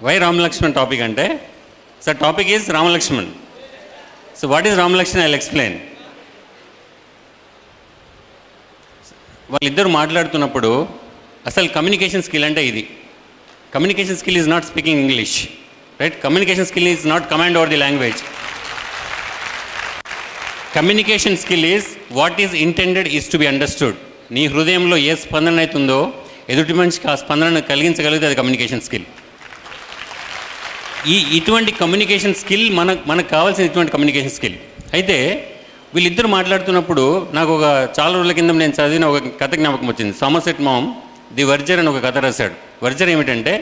Why Ram Lakshman topic అంటే, so topic is Ram Lakshman. So what is Ram Lakshman? I will explain. వాళ్ళిద్దరు మాట్లాడుతున్నప్పుడు అసలు కమ్యూనికేషన్ స్కిల్ అంటే ఇది. Communication skill is not speaking English, right? Communication skill is not command over the language. Communication skill is what is intended is to be understood. నీ హృదయంలో ఏ స్పందన అవుతుందో ఎదుటి మనిషికి ఆ స్పందనను కలిగించగలిగితే అది కమ్యూనికేషన్ స్కిల్. ఇటువంటి కమ్యూనికేషన్ స్కిల్ మనకు కావాల్సిన ఇటువంటి కమ్యూనికేషన్ స్కిల్. అయితే వీళ్ళిద్దరు మాట్లాడుతున్నప్పుడు నాకు చాలా రోజుల కింద నేను చదివిన ఒక కథ జ్ఞాపకం వచ్చింది. సామర్సెట్ మామ్ ది వర్జర్ అని ఒక కథ రాశాడు. వర్జర్ ఏమిటంటే,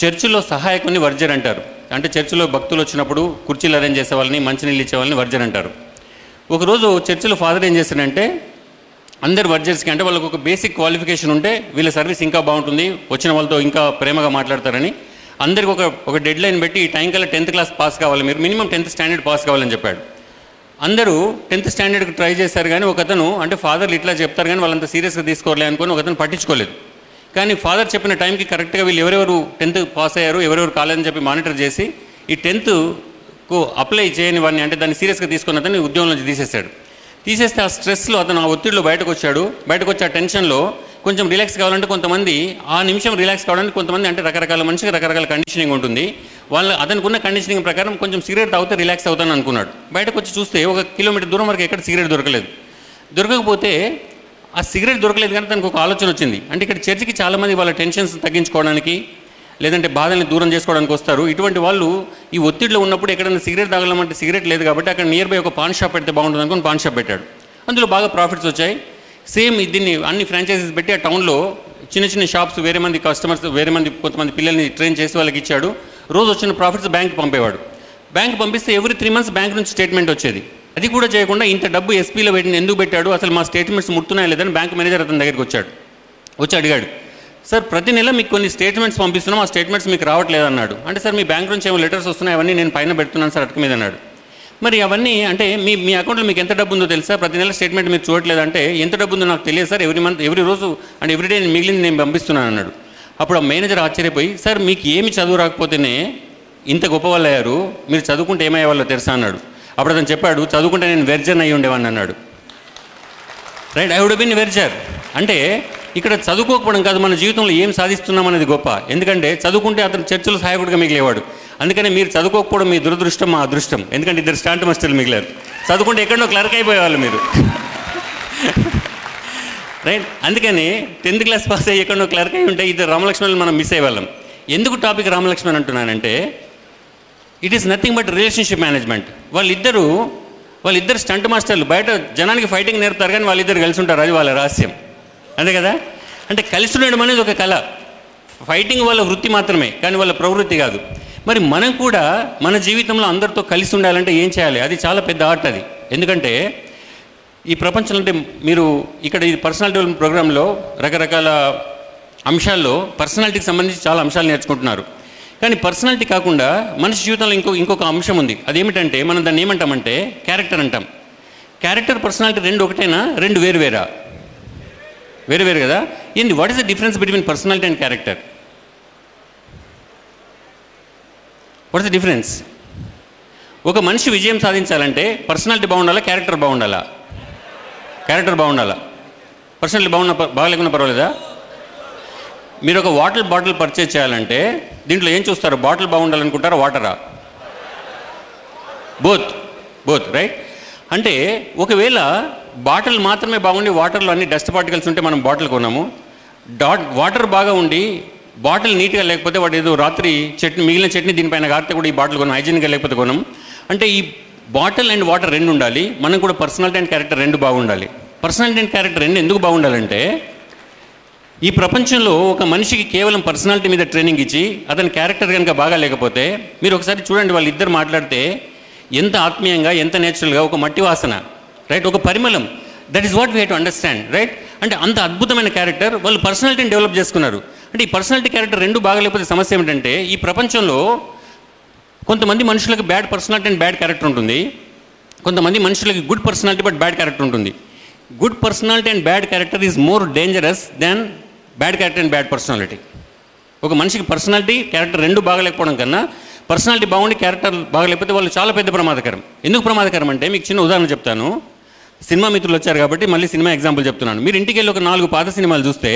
చర్చిలో సహాయకుని వర్జర్ అంటారు. అంటే చర్చిలో భక్తులు వచ్చినప్పుడు కుర్చీలు అరేంజ్ చేసే వాళ్ళని, మంచినీళ్ళు ఇచ్చే వాళ్ళని వర్జర్ అంటారు. ఒకరోజు చర్చిలో ఫాదర్ ఏం చేస్తాడంటే, అందరు వర్జర్స్కి అంటే వాళ్ళకు ఒక బేసిక్ క్వాలిఫికేషన్ ఉంటే వీళ్ళ సర్వీస్ ఇంకా బాగుంటుంది, వచ్చిన వాళ్ళతో ఇంకా ప్రేమగా మాట్లాడతారని అందరికి ఒక డెడ్ లైన్ పెట్టి, ఈ టైం కల్లా 10th క్లాస్ పాస్ కావాలి, మీరు మినిమం 10th స్టాండర్డ్ పాస్ కావాలని చెప్పాడు. అందరూ 10th స్టాండర్డ్కి ట్రై చేశారు, కానీ ఒకతను అంటే ఫాదర్లు ఇట్లా చెప్తారు కానీ వాళ్ళంత సీరియస్గా తీసుకోలే అనుకుని ఒకతను పట్టించుకోలేదు. కానీ ఫాదర్ చెప్పిన టైంకి కరెక్ట్గా వీళ్ళు ఎవరెవరు 10th పాస్ అయ్యారు, ఎవరెవరు కాలేదని చెప్పి మానిటర్ చేసి ఈ 10th అప్లై చేయని వాడిని, అంటే దాన్ని సీరియస్గా తీసుకున్న అతన్ని ఉద్యోగం నుంచి తీసేస్తే ఆ స్ట్రెస్లో అతను ఆ ఒత్తిడిలో బయటకు వచ్చి ఆ టెన్షన్లో కొంచెం రిలాక్స్ కావాలంటే కొంతమంది ఆ నిమిషం రిలాక్స్ కావడానికి కొంతమంది అంటే రకరకాల మనిషికి రకరకాల కండిషనింగ్ ఉంటుంది. అతనికి ఉన్న కండిషనింగ్ ప్రకారం కొంచెం సిగరెట్ తాగితే రిలాక్స్ అవుతాను అనుకున్నాడు. బయటకు వచ్చి చూస్తే 1 కిలోమీటర్ దూరం వరకు ఎక్కడ సిగరెట్ దొరకకపోతే ఆ సిగరెట్ దొరకలేదు కానీ తనకు ఒక ఆలోచన వచ్చింది. అంటే ఇక్కడ చర్చికి చాలామంది వాళ్ళ టెన్షన్స్ తగ్గించుకోవడానికి లేదంటే బాధల్ని దూరం చేసుకోవడానికి వస్తారు. ఇటువంటి వాళ్ళు ఈ ఒత్తిడిలో ఉన్నప్పుడు ఎక్కడైనా సిగరెట్ తాగలమంటే సిగరెట్ లేదు కాబట్టి అక్కడ నియర్ బై ఒక పాన్ షాప్ పెడితే బాగుంటుంది అనుకుని పాన్ షాప్ పెట్టాడు. అందులో బాగా ప్రాఫిట్స్ వచ్చాయి. సేమ్ దీన్ని అన్ని ఫ్రాంచైజీస్ పెట్టి ఆ టౌన్లో చిన్న షాప్స్ వేరే మంది కస్టమర్స్ కొంతమంది పిల్లల్ని ట్రైన్ చేసి వాళ్ళకి ఇచ్చాడు. రోజు వచ్చిన ప్రాఫిట్స్ బ్యాంక్ పంపేవాడు. బ్యాంక్ పంపిస్తే ఎవ్రీ 3 months బ్యాంక్ నుంచి స్టేట్మెంట్ వచ్చేది. అది కూడా చేయకుండా ఇంత డబ్బు ఎస్పీలో ఎందుకు పెట్టాడు, అసలు మా స్టేట్మెంట్స్ ముడుతున్నాయా లేదని బ్యాంక్ మేనేజర్ అతని దగ్గరికి వచ్చి అడిగాడు. సార్ ప్రతి నెల మీకు కొన్ని స్టేట్మెంట్స్ పంపిస్తున్నాం, ఆ స్టేట్మెంట్స్ మీకు రావట్లేదు అన్నాడు. అంటే సార్ మీ బ్యాంక్ నుంచి ఏమో లెటర్స్ వస్తున్నాయి, అవన్నీ నేను పైన పెడుతున్నాను సార్ అటుక మీద అన్నాడు. మరి అవన్నీ అంటే మీ అకౌంట్లో మీకు ఎంత డబ్బు ఉందో తెలుసా, ప్రతి నెల స్టేట్మెంట్ మీరు చూడట్లేదు అంటే ఎంత డబ్బు ఉందో నాకు తెలియదు సార్, ఎవ్రీ రోజు అంటే ఎవ్రీడే మిగిలింది నేను పంపిస్తున్నాను అన్నాడు. అప్పుడు ఆ మేనేజర్ ఆశ్చర్యపోయి, సార్ మీకు ఏమి చదువు రాకపోతేనే ఇంత గొప్ప వాళ్ళు అయ్యారు, మీరు చదువుకుంటే ఏమయ్యే వాళ్ళో తెలుసా అన్నాడు. అప్పుడు అతను చెప్పాడు, చదువుకుంటే నేను వెర్జన్ అయ్యి ఉండేవాడిని అన్నాడు. రైట్, ఐ వుడ్ బిన్ వెర్జర్. అంటే ఇక్కడ చదువుకోకపోవడం కాదు, మన జీవితంలో ఏం సాధిస్తున్నాం అనేది గొప్ప. ఎందుకంటే చదువుకుంటే అతను చర్చలో సహాయకుడిగా మిగిలేవాడు. అందుకని మీరు చదువుకోకపోవడం మీ దురదృష్టం, మా అదృష్టం. ఎందుకంటే 2 స్టాంట్ మాస్టర్లు మిగిలారు. చదువుకుంటే ఎక్కడో క్లర్క్ అయిపోయేవాళ్ళు మీరు. రైట్, అందుకని 10th క్లాస్ పాస్ అయ్యి ఎక్కడో క్లర్క్ అయి ఉంటే 2 రామలక్ష్మణులు మనం మిస్ అయ్యేవాళ్ళం. ఎందుకు టాపిక్ రామలక్ష్మణ్ అంటున్నానంటే, it is nothing but relationship management. వాళ్ళిద్దరు స్టంట్ మాస్టర్లు. బయట జనానికి ఫైటింగ్ నేర్పుతారు కానీ వాళ్ళిద్దరు కలిసి ఉంటారు, అది వాళ్ళ రహస్యం. అంతే కదా? అంటే కలిసి ఉండడం అనేది ఒక కళ. ఫైటింగ్ వాళ్ళ వృత్తి మాత్రమే కానీ వాళ్ళ ప్రవృత్తి కాదు. మరి మనం కూడా మన జీవితంలో అందరితో కలిసి ఉండాలంటే ఏం చేయాలి? అది చాలా పెద్ద ఆర్ట్ అది. ఎందుకంటే ఈ ప్రపంచంలో అంటే మీరు ఇక్కడ ఈ పర్సనాలిటీ డెవలప్మెంట్ ప్రోగ్రాంలో రకరకాల అంశాల్లో పర్సనాలిటీకి సంబంధించి చాలా అంశాలు నేర్చుకుంటున్నారు. కానీ పర్సనాలిటీ కాకుండా మనిషి జీవితంలో ఇంకొక అంశం ఉంది. అదేమిటంటే మనం దాన్ని ఏమంటామంటే క్యారెక్టర్ అంటాం. క్యారెక్టర్ పర్సనాలిటీ 2 ఒకటేనా, 2 వేరువేరా? వేరు కదా. ఏంటి, what is the difference between personality and character? What is the difference? ఒక మనిషి విజయం సాధించాలంటే పర్సనాలిటీ బాగుండాలా, క్యారెక్టర్ బాగుండాలా? క్యారెక్టర్ బాగుండాలా. పర్సనాలిటీ బాగలేకుండా పర్వాలేదా? మీరు ఒక వాటర్ బాటిల్ పర్చేజ్ చేయాలంటే దీంట్లో ఏం చూస్తారు? బాటిల్ బాగుండాలనుకుంటారా, వాటరా? Both right. అంటే ఒకవేళ బాటిల్ మాత్రమే బాగుండి వాటర్లో అన్ని డస్ట్ పార్టికల్స్ ఉంటే మనం బాటిల్ కొన్నాము. వాటర్ బాగా ఉండి బాటిల్ నీట్గా లేకపోతే వాడు ఏదో రాత్రి మిగిలిన చట్నీ దీనిపైన కారితే కూడా ఈ బాటిల్ కొన్నాం, హైజీనిక్గా లేకపోతే కొన్నాం. అంటే ఈ బాటిల్ అండ్ వాటర్ 2 ఉండాలి. మనం కూడా పర్సనాలిటీ అండ్ క్యారెక్టర్ 2 బాగుండాలి. పర్సనాలిటీ అండ్ క్యారెక్టర్ 2 ఎందుకు బాగుండాలంటే, ఈ ప్రపంచంలో ఒక మనిషికి కేవలం పర్సనాలిటీ మీద ట్రైనింగ్ ఇచ్చి అతని క్యారెక్టర్ కనుక బాగా లేకపోతే, మీరు ఒకసారి చూడండి వాళ్ళిద్దరు మాట్లాడితే ఎంత ఆత్మీయంగా, ఎంత నేచురల్గా, ఒక మట్టి వాసన, రైట్, ఒక పరిమళం. That is what we have to understand, right. అంటే అంత అద్భుతమైన క్యారెక్టర్ వాళ్ళు పర్సనాలిటీని డెవలప్ చేసుకున్నారు. అంటే ఈ పర్సనాలిటీ క్యారెక్టర్ 2 బాగాలేకపోతే సమస్య ఏమిటంటే, ఈ ప్రపంచంలో కొంతమంది మనుషులకు bad personality and bad character ఉంటుంది, కొంతమంది మనుషులకి good personality but bad character ఉంటుంది. Good personality and bad character is more dangerous than bad character and bad personality. ఒక మనిషికి పర్సనాలిటీ క్యారెక్టర్ రెండు బాగలేకపోవడం కన్నా పర్సనాలిటీ బాగుండి క్యారెక్టర్ బాగలేకపోతే వాళ్ళు చాలా పెద్ద ప్రమాదకరం. ఎందుకు ప్రమాదకరం అంటే మీకు చిన్న ఉదాహరణ చెప్తాను. సినిమా మిత్రులు వచ్చారు కాబట్టి మళ్ళీ సినిమా ఎగ్జాంపుల్ చెప్తున్నాను. మీరు ఇంటికి వెళ్ళి ఒక 4 పాత సినిమాలు చూస్తే,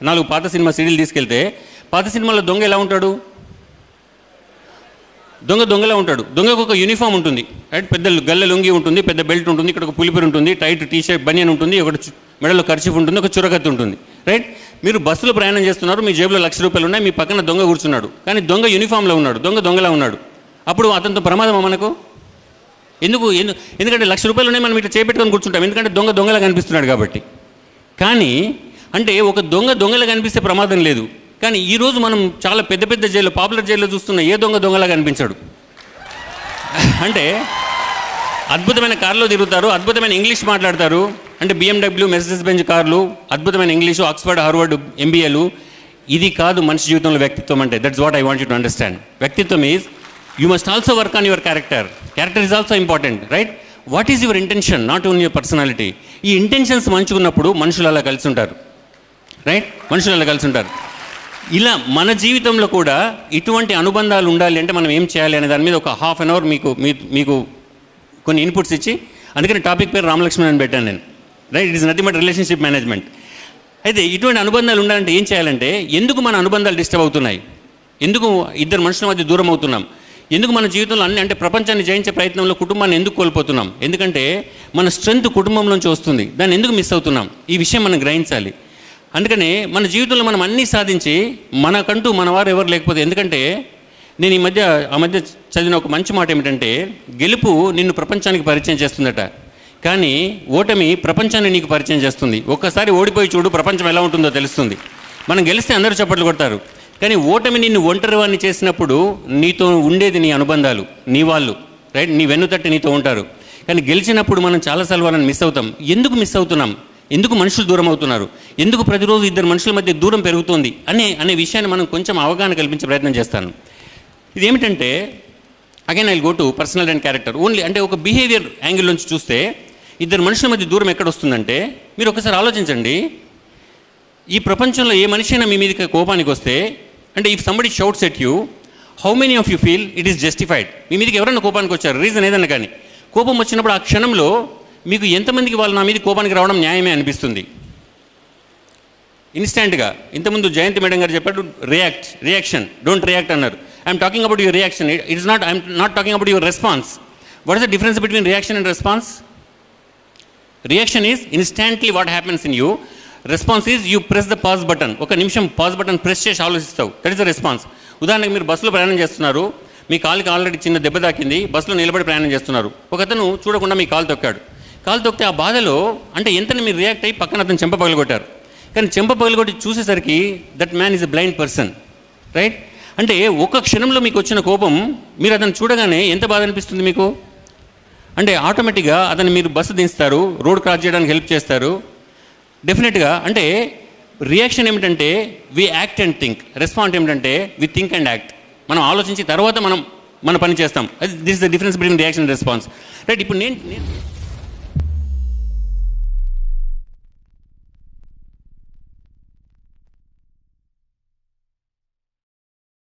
4 పాత సినిమా సీడీలు తీసుకెళ్తే పాత సినిమాలో దొంగ ఎలా ఉంటాడు? దొంగలా ఉంటాడు. దొంగకు ఒక యూనిఫామ్ ఉంటుంది, రైట్? పెద్ద గల్ల లుంగి ఉంటుంది, పెద్ద బెల్ట్ ఉంటుంది, ఇక్కడ ఒక పులిపిరి ఉంటుంది, టైట్ టీషర్ట్ బనియన్ ఉంటుంది, ఒకటి మెడలో కర్చీఫ్ ఉంటుంది, ఒక చురకత్తి ఉంటుంది, రైట్? మీరు బస్సులో ప్రయాణం చేస్తున్నారు, మీ జేబులో ₹1,00,000 ఉన్నాయి, మీ పక్కన దొంగ కూర్చున్నాడు, కానీ దొంగ యూనిఫామ్లో ఉన్నాడు, దొంగలా ఉన్నాడు. అప్పుడు అతనితో ప్రమాదమా మనకు? ఎందుకంటే ₹1,00,000 ఉన్నాయి, మనం ఇట్లా చేపెట్టుకొని కూర్చుంటాం, ఎందుకంటే దొంగలా కనిపిస్తున్నాడు కాబట్టి. కానీ అంటే ఒక దొంగలా కనిపిస్తే ప్రమాదం లేదు. కానీ ఈరోజు మనం చాలా పెద్ద పెద్ద జైల్లో, పాపులర్ జైల్లో చూస్తున్న ఏ దొంగలా కనిపించాడు. అంటే అద్భుతమైన కార్లో తిరుగుతారు, అద్భుతమైన ఇంగ్లీష్ మాట్లాడతారు, అంటే BMW, మెర్సిడెస్ బెంజ్ కార్లు, అద్భుతమైన ఇంగ్లీషు, ఆక్స్ఫర్డ్, హార్వర్డ్ MBAలు. ఇది కాదు మనిషి జీవితంలో వ్యక్తిత్వం అంటే. That's what I want you to understand. వ్యక్తిత్వం is you must also work on your character. Character is also important, right? What is your intention, not only your personality. ఈ intentions మంచుకున్నప్పుడు మనుషులు అలా కలిసి ఉంటారు, రైట్? మనుషులు అలా కలిసి ఉంటారు. ఇలా మన జీవితంలో కూడా ఇటువంటి అనుబంధాలు ఉండాలి అంటే మనం ఏం చేయాలి అనే దాని మీద ఒక ½ అన్ అవర్ మీకు కొన్ని ఇన్పుట్స్ ఇచ్చి, అందుకని టాపిక్ పేరు రామలక్ష్మణ్ అని పెట్టాను నేను, right? It is nothing but relationship management. అయితే ఇటువంటి అనుబంధాలు ఉండాలంటే ఏం చేయాలంటే, ఎందుకు మన అనుబంధాలు డిస్టర్బ్ అవుతున్నాయి, ఎందుకు ఇద్దరు మనుషుల మధ్య దూరం అవుతున్నాం, ఎందుకు మన జీవితంలో అన్ని అంటే ప్రపంచాన్ని జయించే ప్రయత్నంలో కుటుంబాన్ని ఎందుకు కోల్పోతున్నాం, ఎందుకంటే మన స్ట్రెంత్ కుటుంబంలోంచి వస్తుంది, దాన్ని ఎందుకు మిస్ అవుతున్నాం, ఈ విషయం మనం గ్రహించాలి. అందుకనే మన జీవితంలో మనం అన్నీ సాధించి మనకంటూ మన వారు ఎవరు లేకపోతే, ఎందుకంటే నేను ఈ మధ్య చదివిన ఒక మంచి మాట ఏమిటంటే, గెలుపు నిన్ను ప్రపంచానికి పరిచయం చేస్తుందట, కానీ ఓటమి ప్రపంచాన్ని నీకు పరిచయం చేస్తుంది. ఒక్కసారి ఓడిపోయి చూడు, ప్రపంచం ఎలా ఉంటుందో తెలుస్తుంది. మనం గెలిస్తే అందరూ చప్పట్లు కొడతారు, కానీ ఓటమి నిన్ను ఒంటరివాన్ని చేసినప్పుడు నీతో ఉండేది నీ అనుబంధాలు, నీ వాళ్ళు, రైట్? నీ వెన్నుతట్టి నీతో ఉంటారు. కానీ గెలిచినప్పుడు మనం చాలాసార్లు వాళ్ళని మిస్ అవుతాం. ఎందుకు మిస్ అవుతున్నాం, ఎందుకు మనుషులు దూరం అవుతున్నారు, ఎందుకు ప్రతిరోజు ఇద్దరు మనుషుల మధ్య దూరం పెరుగుతుంది అనే విషయాన్ని మనం కొంచెం అవగాహన కల్పించే ప్రయత్నం చేస్తాను. ఇదేమిటంటే, again I will go to personal and character only. అంటే ఒక బిహేవియర్ యాంగిల్ నుంచి చూస్తే ఇద్దరు మనుషుల మధ్య దూరం ఎక్కడ వస్తుందంటే, మీరు ఒకసారి ఆలోచించండి. ఈ ప్రపంచంలో ఏ మనిషి అయినా మీ మీదకి కోపానికి వస్తే, అంటే if somebody shouts at you, how many of you feel it is justified? మీ మీదకి ఎవరైనా కోపానికి వచ్చారు, రీజన్ ఏదన్నా కానీ, కోపం వచ్చినప్పుడు ఆ క్షణంలో మీకు ఎంతమందికి వాళ్ళు నా మీద కోపానికి రావడం న్యాయమే అనిపిస్తుంది? ఇన్స్టెంట్గా. ఇంతకుముందు జయంతి మేడం గారు చెప్పారు, రియాక్షన్, డోంట్ రియాక్ట్ అన్నారు. I'm talking about your reaction, I'm not talking about your response. What is the difference between reaction and response? Reaction is instantly what happens in you. Response is you press the pause button. ఒక నిమిషం pause button press చేసి ఆలోచిస్తావు, that is the response. ఉదాహరణకు మీరు బస్సులో ప్రయాణం చేస్తున్నారు, మీ కాలుకి already చిన్న దెబ్బ తాకింది, బస్సులో నిలబడి ప్రయాణం చేస్తున్నారు, ఒకతను చూడకుండా మీ కాలు తొక్కాడు. కాలు తొక్కితే ఆ బాధలో అంటే ఎంతని మీరు రియాక్ట్ అయ్యి పక్కన అతను చెంప పగలగొట్టారు. కానీ చెంప పగలగొట్టి చూసేసరికి that man is a blind person, right? అంటే ఒక క్షణంలో మీకు వచ్చిన కోపం, మీరు అతను చూడగానే ఎంత బాధ అనిపిస్తుంది మీకు? అంటే ఆటోమేటిక్గా అతను మీరు బస్సు దించుతారు, రోడ్ క్రాస్ చేయడానికి హెల్ప్ చేస్తారు డెఫినెట్గా. అంటే రియాక్షన్ ఏమిటంటే we act and think, response ఏమిటంటే వి థింక్ అండ్ యాక్ట్. మనం ఆలోచించి తర్వాత మన పని చేస్తాం. This is the difference between reaction and response, right? ఇప్పుడు నేను